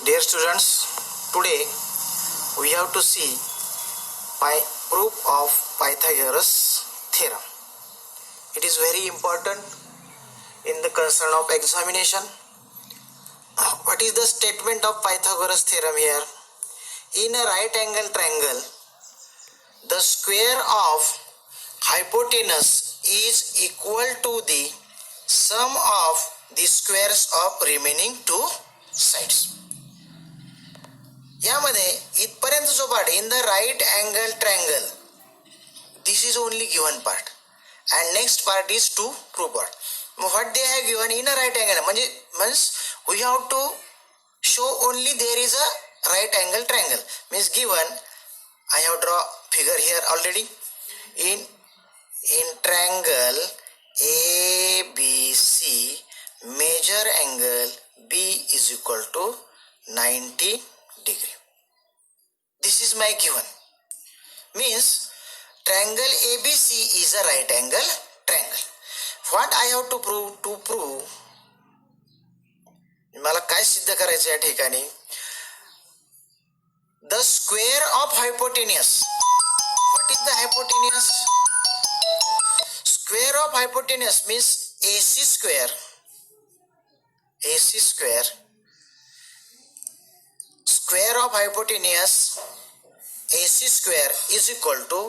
Dear students, today we have to see proof of Pythagoras theorem. It is very important in the concern of examination. What is the statement of Pythagoras theorem here? In a right angle triangle, the square of hypotenuse is equal to the sum of the squares of remaining two sides. यामध्ये इथपर्यंत जो part in the right angle triangle, this is only given part and next part is to prove part. What they have given in a right angle म्हणजे means we have to show only there is a right angle triangle. Means given, I have draw figure here already. In triangle ABC, major angle B is equal to 90 degree. This is my given. Means triangle ABC is a right angle triangle. What I have to prove, मला काय सिद्ध करायचं या ठिकाणी? The square of hypotenuse. What is the hypotenuse? Square of hypotenuse means AC square. AC square. Square of hypotenuse AC square is equal to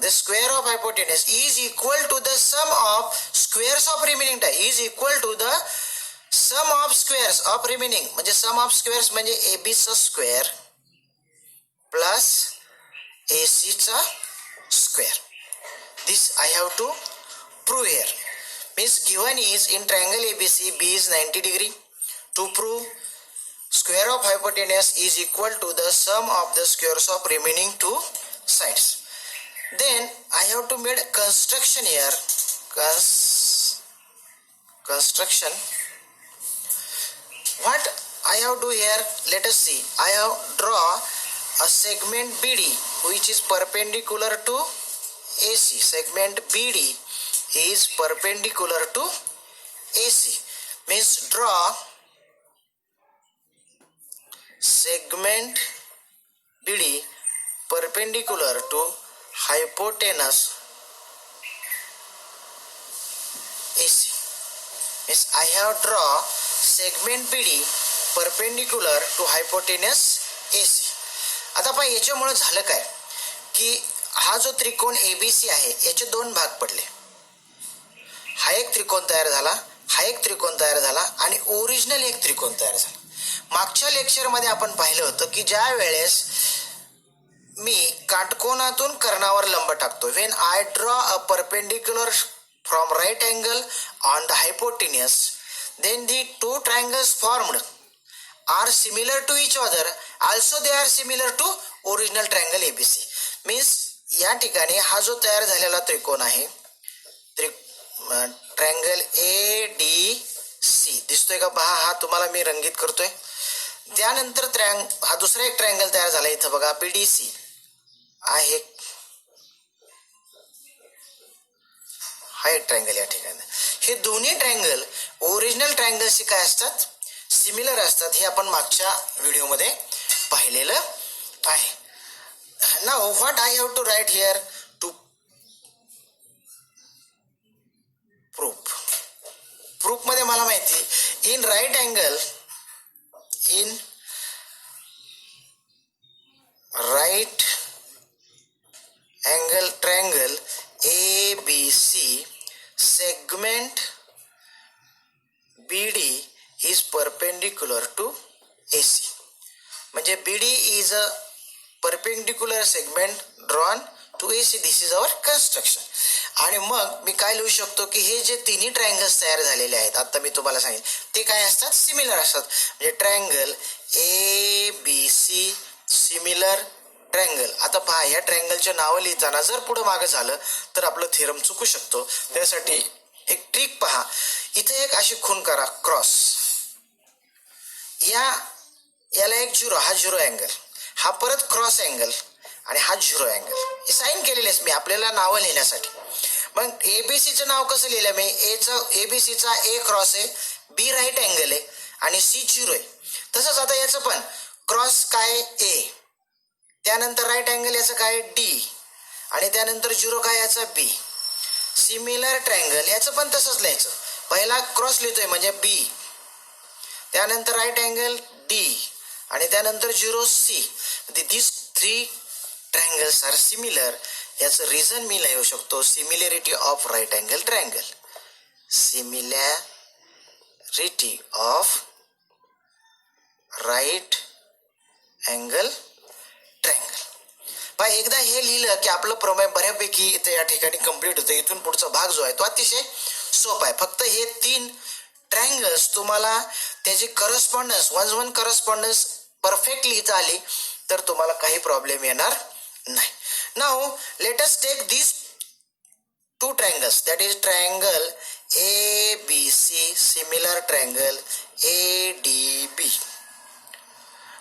the square of hypotenuse is equal to the sum of squares of remaining is equal to the sum of squares of remaining. म्हणजे sum of squares म्हणजे AB चा square plus AC चा square. This I have to prove here. Means given is in triangle ABC B is 90 degree. To prove square of hypotenuse is equal to the sum of the squares of remaining two sides. Then I have to make construction here. Construction. What I have to here? Let us see. I have draw a segment BD which is perpendicular to AC. Segment BD is perpendicular to AC. Means draw segment BD perpendicular to hypotenuse AC. Means I have draw segment BD perpendicular to hypotenuse AC. आता पहा याच्यामुळे झालं काय की हा जो त्रिकोण ABC आहे याचे दोन भाग पडले. हा एक त्रिकोण तयार झाला, हा एक त्रिकोण तयार झाला आणि ओरिजिनल एक त्रिकोण तयार झाला. मागच्या लेक्चरमध्ये आपण पाहिलं होतं की ज्या वेळेस मी काटकोनातून कर्णावर लंब टाकतो, when I draw a perpendicular from right angle on the hypotenuse, then the two triangles formed are similar to each other, also they are similar to original triangle ABC. Means या ठिकाणी हा जो तयार झालेला त्रिकोण आहे, ट्रायंगल ADC दिसतोय का पहा, हा तुम्हाला मी रंगीत करतोय. त्यानंतर हा दुसरा एक ट्रायंगल तयार झाला इथं बघा BDC आहे, हा एक ट्रायंगल या ठिकाणी. हे दोन्ही ट्रायंगल ओरिजिनल ट्रायंगलशी काय असतात, सिमिलर असतात. हे आपण मागच्या व्हिडिओमध्ये पाहिलेलं आहे. Now what I have to write here to proof मध्ये मला माहिती in right angle triangle ABC segment BD is perpendicular to AC. म्हणजे BD is a perpendicular segment drawn to AC. This is our construction. आणि मग मी काय लिहू शकतो की हे जे तिन्ही ट्रायंगल्स तयार झालेले आहेत आता मी तुम्हाला सांगितलं ते काय असतात, सिमिलर असतात. म्हणजे ट्रायंगल ABC सिमिलर ट्रायंगल. आता पहा या ट्रायंगलचे नावं लिहिताना जर पुढे मागे झालं तर आपलं थेरम चुकू शकतो. त्यासाठी एक ट्रिक पहा, इथे एक अशी खूण करा क्रॉस, याला एक झिरो, हा झिरो अँगल, हा परत क्रॉस अँगल आणि हा झिरो अँगल. हे साईन केलेलेच मी आपल्याला नावं लिहिण्यासाठी. मग ABCचं नाव कसं लिहिलं मी, ABCचा A क्रॉस आहे, B राईट अँगल आहे आणि C झिरो आहे. तसंच आता याचं पण क्रॉस काय ए, त्यानंतर राईट अँगल याचं काय डी, आणि त्यानंतर 0 काय याचा बी. सिमिलर ट्रायंगल याचं पण तसंच लिहायचं. पहिला क्रॉस लिहितोय म्हणजे बी, त्यानंतर राईट अँगल डी, आणि त्यानंतर 0 C. This 3 triangles are similar. याचं रिझन मी लिहू शकतो similarity of right angle triangle. Similarity of right angle triangle. पण एकदा हे लिहिलं की आपलं प्रमेय बऱ्यापैकी इथे या ठिकाणी कंप्लीट होतं. इथून पुढचा भाग जो आहे तो अतिशय सोपा आहे. फक्त हे 3 ट्रायंगल्स तुम्हाला त्याची करस्पॉन्डन्स, 1-1 करस्पॉन्डन्स परफेक्टली इथं आली तर तुम्हाला काही प्रॉब्लेम येणार नाही. Now let us take this 2 triangles, that is triangle ABC, similar triangle ADB.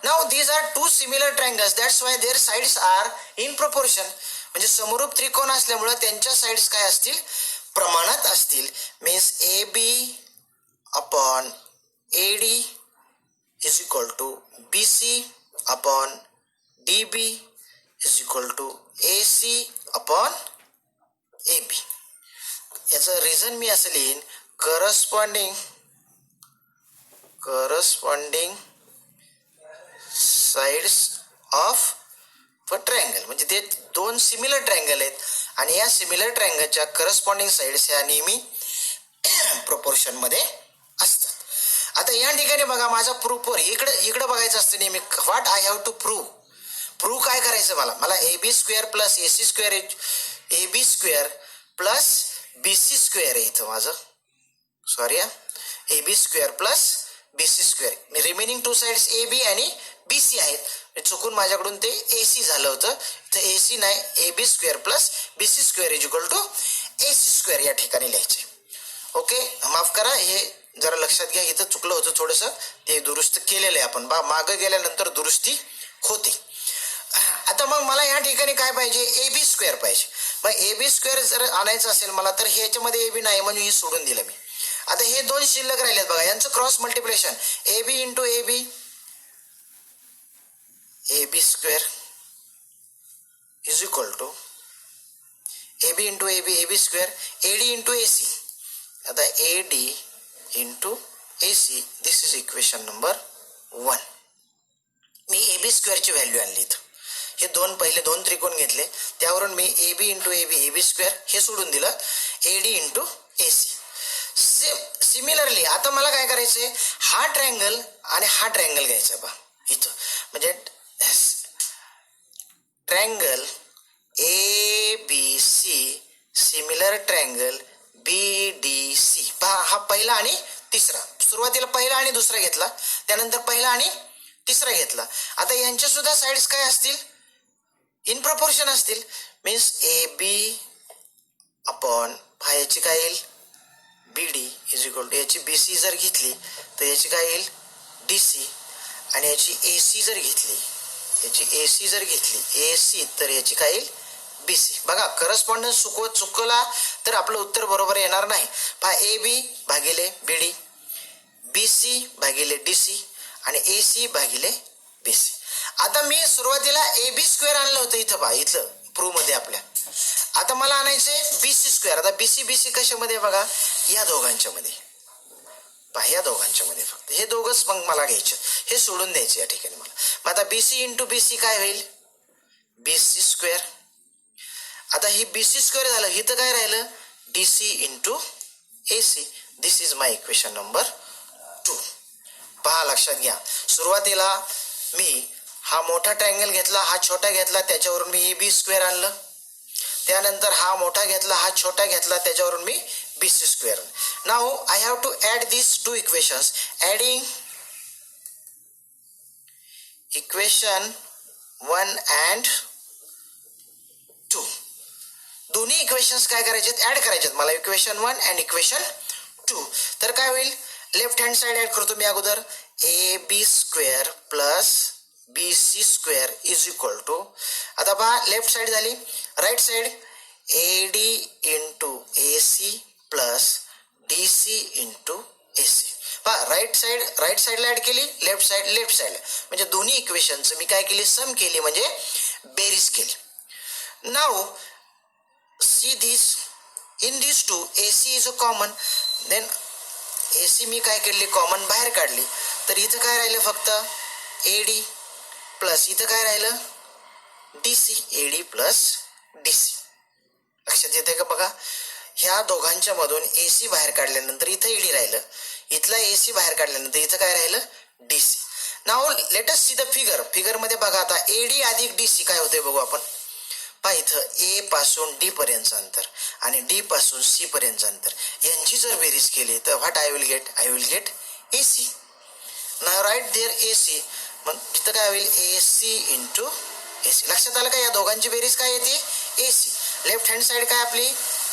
Now these are 2 similar triangles, that's why their sides are in proportion. म्हणजे समरूप त्रिकोण असल्यामुळे त्यांच्या साइड्स काय असतील, प्रमाणात असतील. Means AB upon AD is equal to BC upon DB is equal to AC upon AB. याचं रिझन मी असं लिहीन करस्पॉन्डिंग साइड्स ऑफ ट्रायंगल. म्हणजे ते 2 सिमिलर ट्रायंगल आहेत आणि या सिमिलर ट्रायंगलच्या करस्पॉन्डिंग साइड्स ह्या नेहमी प्रोपोर्शन मध्ये असतात. आता या ठिकाणी बघा माझा प्रूफवर इकडे बघायचं असतं नेहमी. What I have to prove काय करायचं, मला AB² plus AC² AB² plus BC² आहे इथं माझं. Sorry AB² plus BC². Remaining 2 sides AB आणि BC आहेत. चुकून माझ्याकडून ते AC झालं होतं. तर AC नाही, AB² plus BC² is equal to AC² या ठिकाणी लिहायचे. ओके, माफ करा, हे जरा लक्षात घ्या. इथं चुकलं होतं थोडंसं, ते दुरुस्त केलेलं आहे आपण. मागं गेल्यानंतर दुरुस्ती होते. आता मग मला या ठिकाणी काय पाहिजे, AB² पाहिजे. मग AB² जर आणायचं असेल मला तर ह्याच्यामध्ये AB नाही म्हणून हे सोडून दिलं मी. आता हे 2 शिल्लक राहिलेत बघा, यांचं cross multiplication AB into AB, AB² is equal to AB into AB AB², AD into AC. आता AD into AC, this is equation number 1. मी AB² ची व्हॅल्यू आणली इथं. हे पहिले दोन त्रिकोण घेतले, त्यावरून मी AB इंटू AB AB² हे सोडून दिलं, AD इंटू AC. सिमिलरली आता मला काय करायचंय, हा ट्रायंगल आणि हा ट्रायंगल घ्यायचा बा इथं. म्हणजे triangle ABC similar triangle BDC. पहा, हा पहिला आणि तिसरा. सुरुवातीला पहिला आणि दुसरा घेतला, त्यानंतर पहिला आणि तिसरा घेतला. आता यांच्या सुद्धा साइड्स काय असतील, इन प्रपोर्शन असतील. मीन्स AB अपॉन याची काय येईल BD इज इक्वल टू, याची BC जर घेतली तर याची काय येईल DC, आणि याची AC जर घेतली, AC तर याची काय येईल BC. बघा, करस्पॉन्डन्स चुकला तर आपलं उत्तर बरोबर येणार नाही. पहा, AB भागिले BD, BC भागिले DC आणि AC भागिले BC. आता मी सुरुवातीला AB² आणलं होतं इथं पहा, इथलं प्रूव्ह मध्ये आपल्या. आता मला आणायचे BC². आता BC कशामध्ये बघा, या दोघांच्या मध्ये पहा, या दोघांच्या मध्ये फक्त हे दोघंच मग मला घ्यायचे, हे सोडून द्यायचे या ठिकाणी मला. मग आता BC इंटू BC काय होईल BC². आता ही BC² झालं, इथं काय राहिलं DC into AC. This is my equation number 2. पहा, लक्षात घ्या, सुरुवातीला मी हा मोठा ट्रायंगल घेतला, हा छोटा घेतला, त्याच्यावरून मी AB² आणलं. त्यानंतर हा मोठा घेतला, हा छोटा घेतला, त्याच्यावरून मी BC². Now I have to add this 2 equations. Adding equation 1 and 2. दोन्ही इक्वेशन्स काय करायचे, ऍड करायचे मला, इक्वेशन 1 and इक्वेशन 2. तर काय होईल, लेफ्ट हँड साइड ऍड करतो मी अगोदर. AB² plus BC² is equal to, आता पहा लेफ्ट साइड झाली, right side AD into AC plus DC into AC. पहा राईट साईडला ॲड केली, लेफ्ट साईड म्हणजे दोन्ही इक्वेशनचं मी काय केली, सम केली म्हणजे बेरीज केली. नाव see this in this to AC is a common, then AC मी काय केली, कॉमन बाहेर काढली, तर इथं काय राहिलं फक्त AD प्लस इथं काय राहिलं DC, AD प्लस DC. लक्षात येते का बघा, ह्या दोघांच्या मधून AC बाहेर काढल्यानंतर इथं AD राहिलं, इथला AC बाहेर काढल्यानंतर इथं काय राहिलं DC. Now let us see the figure मध्ये बघा आता AD अधिक DC काय होते बघू आपण. पहा इथं A पासून D पर्यंतचं अंतर आणि D पासून C पर्यंतचं अंतर यांची जर बेरीज केली तर what I will get AC. Now write there AC, मग तिथं काय होईल AC इंटू AC. लक्षात आलं का, या दोघांची बेरीज काय येते AC. लेफ्ट हँड साईड काय आपली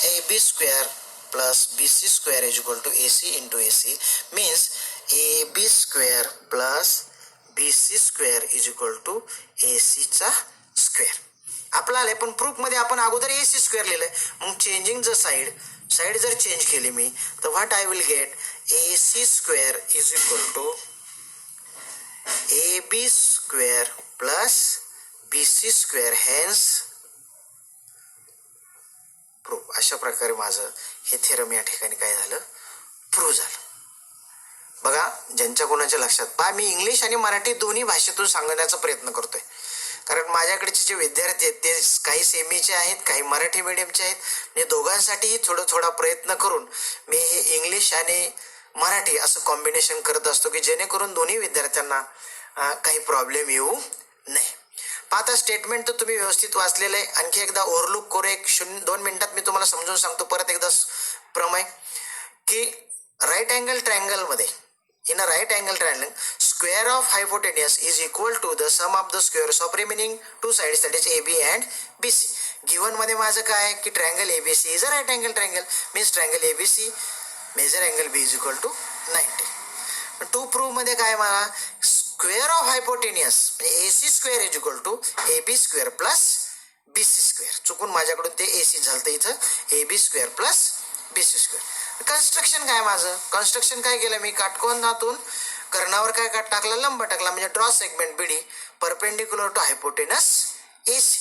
AB square plus BC square is equal to AC into AC means AB square plus BC square is equal to AC चा स्क्वेअर. आपला आले पण प्रूफमध्ये आपण अगोदर AC स्क्वेअर लिहिलंय, मग चेंजिंग द साईड जर चेंज केली मी तर what I will get AC square is equal to AB square plus BC square hence proof. अशा प्रकारे माझं हे थेरम या ठिकाणी काय झालं, प्रूव्ह झालं. बघा ज्यांच्या कोणाच्या लक्षात, पहा मी इंग्लिश आणि मराठी दोन्ही भाषेतून सांगण्याचा प्रयत्न करतोय, कारण माझ्याकडचे जे विद्यार्थी आहेत ते काही सेमीचे आहेत, काही मराठी मीडियमचे आहेत. म्हणजे दोघांसाठीही थोडा प्रयत्न करून मी हे इंग्लिश आणि मराठी असं कॉम्बिनेशन करत असतो की जेणेकरून दोन्ही विद्यार्थ्यांना काही प्रॉब्लेम येऊ नये. आता स्टेटमेंट तर तुम्ही व्यवस्थित वाचलेलं आहे. आणखी एकदा ओव्हरलुक करू, 1-2 मिनिटात मी तुम्हाला समजून सांगतो परत एकदा प्रमेय की राईट अँगल ट्रायंगलमध्ये in a right angle triangle square of hypotenuse is equal to the sum of the squares of remaining two sides that is AB and BC. Given मध्ये माझं काय आहे की triangle ABC is a right angle triangle means triangle ABC measure angle B is equal to 90. To prove मध्ये काय मला square of hypotenuse म्हणजे AC square is equal to AB square plus BC square. चुकून माझ्याकडून ते AC झालं, तर इथं AB square plus BC square. Construction काय माझं, कन्स्ट्रक्शन काय केलं मी, काटकोनातून कर्णावर काय टाकला, लंब टाकला म्हणजे draw segment BD perpendicular to hypotenuse AC.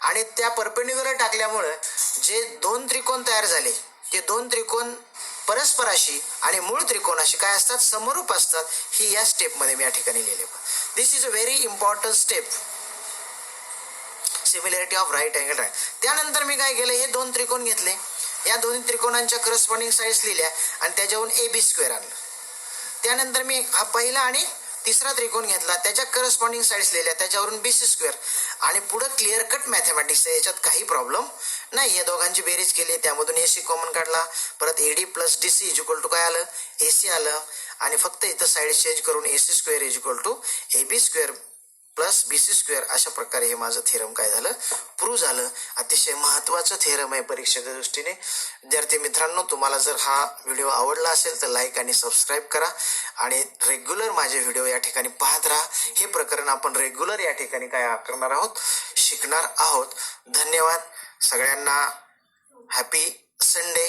आणि त्या परपेंडिक्युलर टाकल्यामुळं जे दोन त्रिकोण तयार झाले ते दोन त्रिकोण परस्पराशी आणि मूळ त्रिकोणाशी काय असतात, समरूप असतात. ही या स्टेपमध्ये मी या ठिकाणी लिहिले. This is a very important step, similarity of right angle triangle. त्यानंतर मी काय केलं, हे दोन त्रिकोण घेतले, या दोन्ही त्रिकोणांच्या करस्पॉन्डिंग साईड्स लिहिल्या आणि त्याच्यावरून AB स्क्वेअर आणलं. त्यानंतर मी हा पहिला आणि तिसरा त्रिकोण घेतला, त्याच्या करस्पॉन्डिंग साईड्स लिहिल्या, त्याच्यावरून BC स्क्वेअर. आणि पुढं क्लिअर कट मॅथमॅटिक्स आहे, याच्यात काही प्रॉब्लेम नाही. या दोघांची बेरीज केली, त्यामधून AC कॉमन काढला, परत AD plus DC is equal to काय आलं, AC आलं. आणि फक्त इथं साईड चेंज करून AC square is equal to AB square plus BC square. अशा प्रकारे हे माझं थेरम काय झालं, प्रूव्ह झालं. अतिशय महत्त्वाचं थेरम आहे परीक्षेच्या दृष्टीने. विद्यार्थी मित्रांनो, तुम्हाला जर हा व्हिडिओ आवडला असेल तर लाईक आणि सबस्क्राईब करा आणि रेग्युलर माझे व्हिडिओ या ठिकाणी पाहत राहा. हे प्रकरण आपण रेग्युलर या ठिकाणी काय करणार आहोत, शिकणार आहोत. धन्यवाद सगळ्यांना. Happy Sunday.